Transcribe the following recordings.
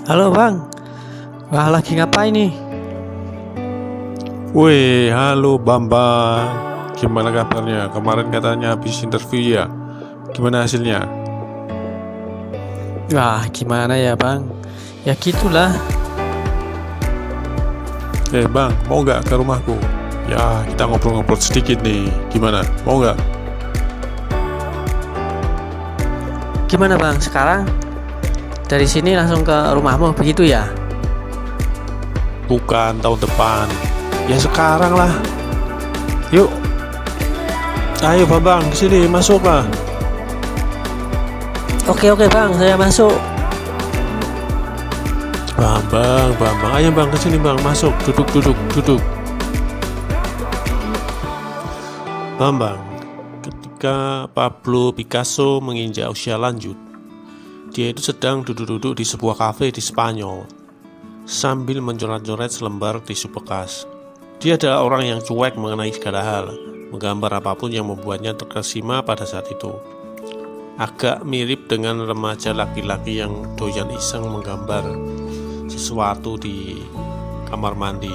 Halo Bang, wah lagi ngapain nih? Wih, halo Bambang. Gimana kabarnya? Kemarin katanya habis interview ya. Gimana hasilnya? Wah gimana ya Bang? Ya gitulah. Bang, mau nggak ke rumahku? Ya, kita ngobrol-ngobrol sedikit nih. Gimana? Mau nggak? Gimana Bang? Sekarang dari sini langsung ke rumahmu begitu ya? Bukan tahun depan. Ya sekarang lah. Yuk, ayo Bambang, kesini masuk lah. Oke Bang, saya masuk. Bambang, ayo Bang kesini Bang, masuk, duduk. Bambang, ketika Pablo Picasso menginjak usia lanjut, dia itu sedang duduk-duduk di sebuah kafe di Spanyol sambil mencoret-coret selembar tisu bekas. Dia adalah orang yang cuek mengenai segala hal, menggambar apapun yang membuatnya terkesima pada saat itu. Agak mirip dengan remaja laki-laki yang doyan iseng menggambar sesuatu di kamar mandi.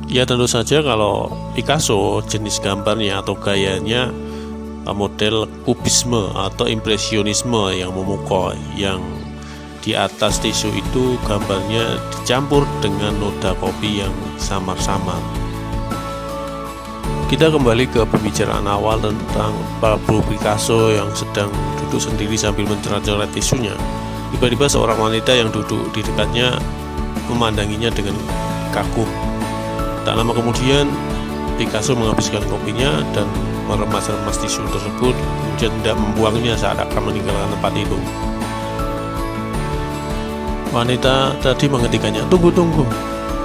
Ya tentu saja kalau Picasso jenis gambarnya atau gayanya model kubisme atau impresionisme yang memukau, yang di atas tisu itu gambarnya dicampur dengan noda kopi yang samar-samar. Kita kembali ke pembicaraan awal tentang Pablo Picasso yang sedang duduk sendiri sambil mencoret-coret tisunya. Tiba-tiba seorang wanita yang duduk di dekatnya memandanginya dengan kagum. Tak lama kemudian Picasso menghabiskan kopinya dan meremas-remas tisu tersebut, kemudian tidak membuangnya saat akan meninggalkan tempat itu. Wanita tadi menghentikannya. Tunggu,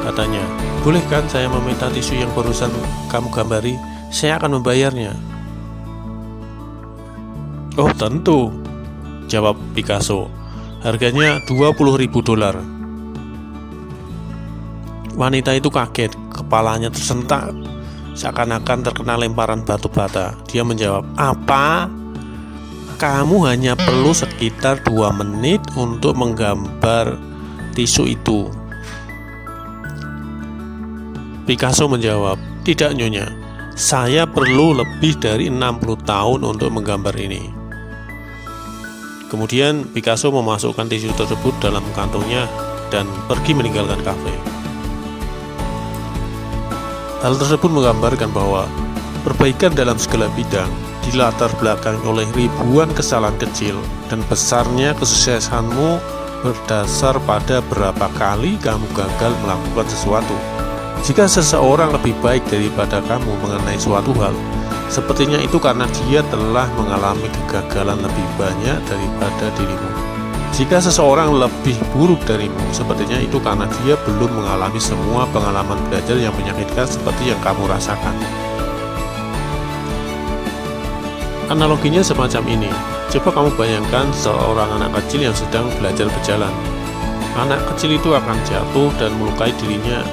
katanya. Boleh kan saya meminta tisu yang barusan kamu gambari? Saya akan membayarnya. Oh tentu, jawab Picasso. Harganya $20.000. Wanita itu kaget, kepalanya tersentak, seakan-akan terkena lemparan batu bata. Dia menjawab, apa? Kamu hanya perlu sekitar 2 menit untuk menggambar tisu itu. Picasso menjawab, tidak nyonya, saya perlu lebih dari 60 tahun untuk menggambar ini. Kemudian Picasso memasukkan tisu tersebut dalam kantongnya dan pergi meninggalkan kafe. Hal tersebut menggambarkan bahwa perbaikan dalam segala bidang dilatar belakangi oleh ribuan kesalahan kecil, dan besarnya kesuksesanmu berdasar pada berapa kali kamu gagal melakukan sesuatu. Jika seseorang lebih baik daripada kamu mengenai suatu hal, sepertinya itu karena dia telah mengalami kegagalan lebih banyak daripada dirimu. Jika seseorang lebih buruk darimu, sepertinya itu karena dia belum mengalami semua pengalaman belajar yang menyakitkan seperti yang kamu rasakan. Analoginya semacam ini. Coba kamu bayangkan seorang anak kecil yang sedang belajar berjalan. Anak kecil itu akan jatuh dan melukai dirinya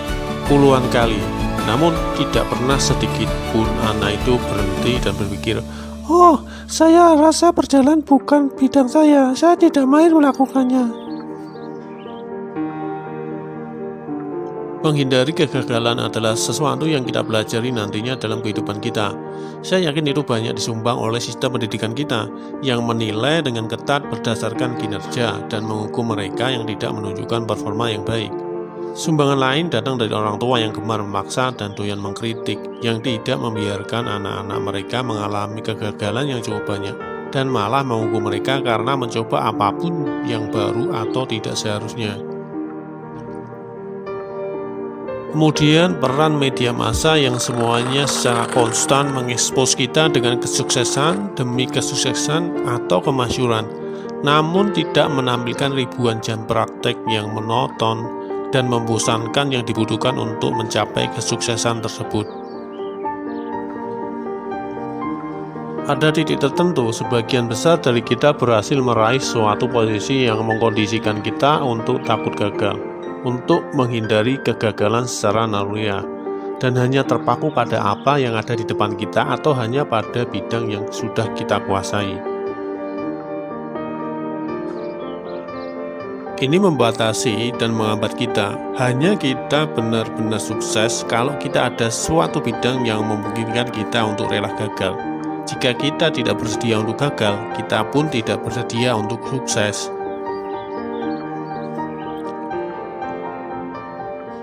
puluhan kali. Namun tidak pernah sedikit pun anak itu berhenti dan berpikir, oh, saya rasa berjalan bukan bidang saya tidak mahir melakukannya. Menghindari kegagalan adalah sesuatu yang kita pelajari nantinya dalam kehidupan kita. Saya yakin itu banyak disumbang oleh sistem pendidikan kita yang menilai dengan ketat berdasarkan kinerja dan menghukum mereka yang tidak menunjukkan performa yang baik. Sumbangan lain datang dari orang tua yang gemar memaksa dan doyan mengkritik, yang tidak membiarkan anak-anak mereka mengalami kegagalan yang cukup banyak, dan malah menghukum mereka karena mencoba apapun yang baru atau tidak seharusnya. Kemudian peran media massa yang semuanya secara konstan mengekspos kita dengan kesuksesan demi kesuksesan atau kemasyhuran, namun tidak menampilkan ribuan jam praktek yang monoton dan membosankan yang dibutuhkan untuk mencapai kesuksesan tersebut. Pada titik tertentu, sebagian besar dari kita berhasil meraih suatu posisi yang mengkondisikan kita untuk takut gagal, untuk menghindari kegagalan secara naluriah, dan hanya terpaku pada apa yang ada di depan kita atau hanya pada bidang yang sudah kita kuasai. Ini membatasi dan menghambat kita. Hanya kita benar-benar sukses kalau kita ada suatu bidang yang memungkinkan kita untuk rela gagal. Jika kita tidak bersedia untuk gagal, kita pun tidak bersedia untuk sukses.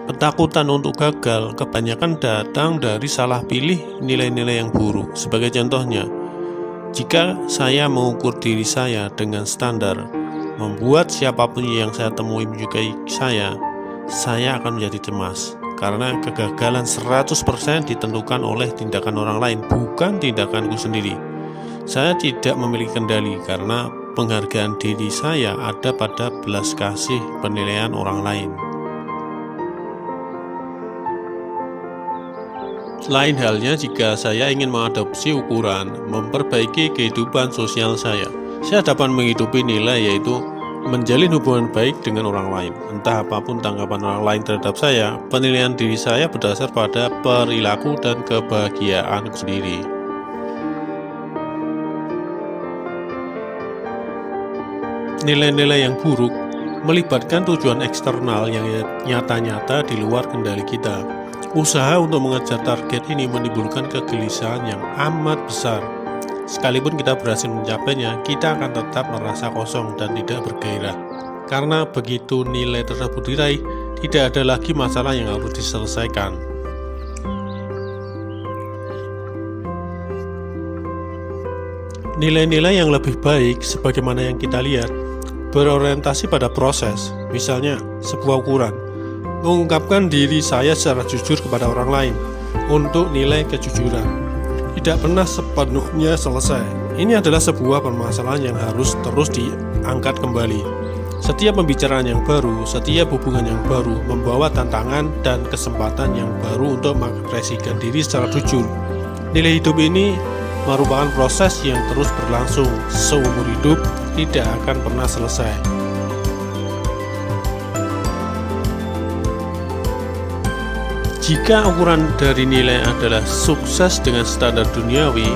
Ketakutan untuk gagal kebanyakan datang dari salah pilih nilai-nilai yang buruk. Sebagai contohnya, jika saya mengukur diri saya dengan standar membuat siapapun yang saya temui menyukai saya akan menjadi cemas. Karena kegagalan 100% ditentukan oleh tindakan orang lain, bukan tindakanku sendiri. Saya tidak memiliki kendali karena penghargaan diri saya ada pada belas kasih penilaian orang lain. Lain halnya jika saya ingin mengadopsi ukuran memperbaiki kehidupan sosial saya dapat menghidupi nilai yaitu menjalin hubungan baik dengan orang lain. Entah apapun tanggapan orang lain terhadap saya, penilaian diri saya berdasar pada perilaku dan kebahagiaanku sendiri. Nilai-nilai yang buruk melibatkan tujuan eksternal yang nyata-nyata di luar kendali kita. Usaha untuk mengejar target ini menimbulkan kegelisahan yang amat besar. Sekalipun kita berhasil mencapainya, kita akan tetap merasa kosong dan tidak bergairah. Karena begitu nilai tersebut diraih, tidak ada lagi masalah yang harus diselesaikan. Nilai-nilai yang lebih baik, sebagaimana yang kita lihat, berorientasi pada proses. Misalnya, sebuah ukuran mengungkapkan diri saya secara jujur kepada orang lain untuk nilai kejujuran tidak pernah sepenuhnya selesai. Ini adalah sebuah permasalahan yang harus terus diangkat kembali. Setiap pembicaraan yang baru, setiap hubungan yang baru membawa tantangan dan kesempatan yang baru untuk mengekspresikan diri secara jujur. Nilai hidup ini merupakan proses yang terus berlangsung seumur hidup, tidak akan pernah selesai. Jika ukuran dari nilai adalah sukses dengan standar duniawi,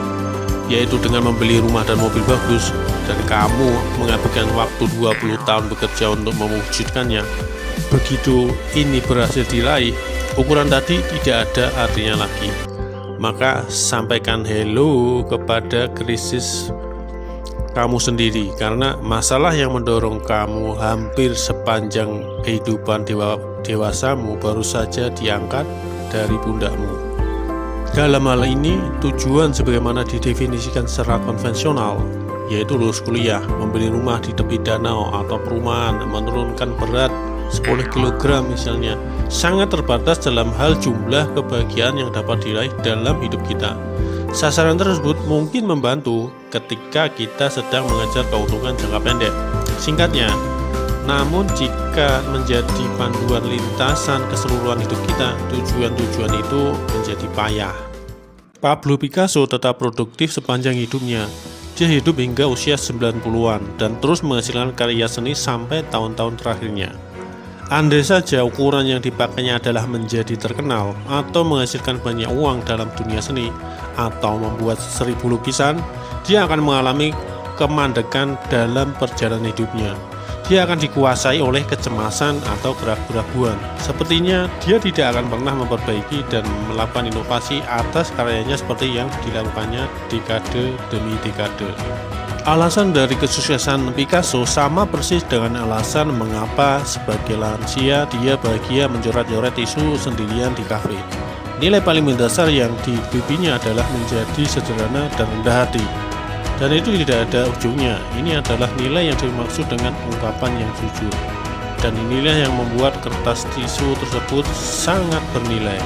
yaitu dengan membeli rumah dan mobil bagus, dan kamu menghabiskan waktu 20 tahun bekerja untuk mewujudkannya, begitu ini berhasil diraih, ukuran tadi tidak ada artinya lagi. Maka sampaikan hello kepada krisis kamu sendiri, karena masalah yang mendorong kamu hampir sepanjang kehidupan dewasamu baru saja diangkat dari pundakmu. Dalam hal ini, tujuan sebagaimana didefinisikan secara konvensional, yaitu lulus kuliah, membeli rumah di tepi danau atau perumahan, menurunkan berat 10 kg misalnya, sangat terbatas dalam hal jumlah kebahagiaan yang dapat diraih dalam hidup kita. Sasaran tersebut mungkin membantu ketika kita sedang mengejar keuntungan jangka pendek. Singkatnya, namun jika menjadi panduan lintasan keseluruhan hidup kita, tujuan-tujuan itu menjadi payah. Pablo Picasso tetap produktif sepanjang hidupnya. Dia hidup hingga usia 90-an dan terus menghasilkan karya seni sampai tahun-tahun terakhirnya. Andai saja ukuran yang dipakainya adalah menjadi terkenal atau menghasilkan banyak uang dalam dunia seni atau membuat 1000 lukisan, dia akan mengalami kemandekan dalam perjalanan hidupnya. Dia akan dikuasai oleh kecemasan atau keraguan. Sepertinya dia tidak akan pernah memperbaiki dan melakukan inovasi atas karyanya seperti yang dilakukannya dekade demi dekade. Alasan dari kesuksesan Picasso sama persis dengan alasan mengapa sebagai lansia dia bahagia mencoret-coret tisu sendirian di kafe. Nilai paling mendasar yang dihidupinya adalah menjadi sederhana dan rendah hati. Dan itu tidak ada ujungnya. Ini adalah nilai yang dimaksud dengan ungkapan yang jujur. Dan inilah yang membuat kertas tisu tersebut sangat bernilai.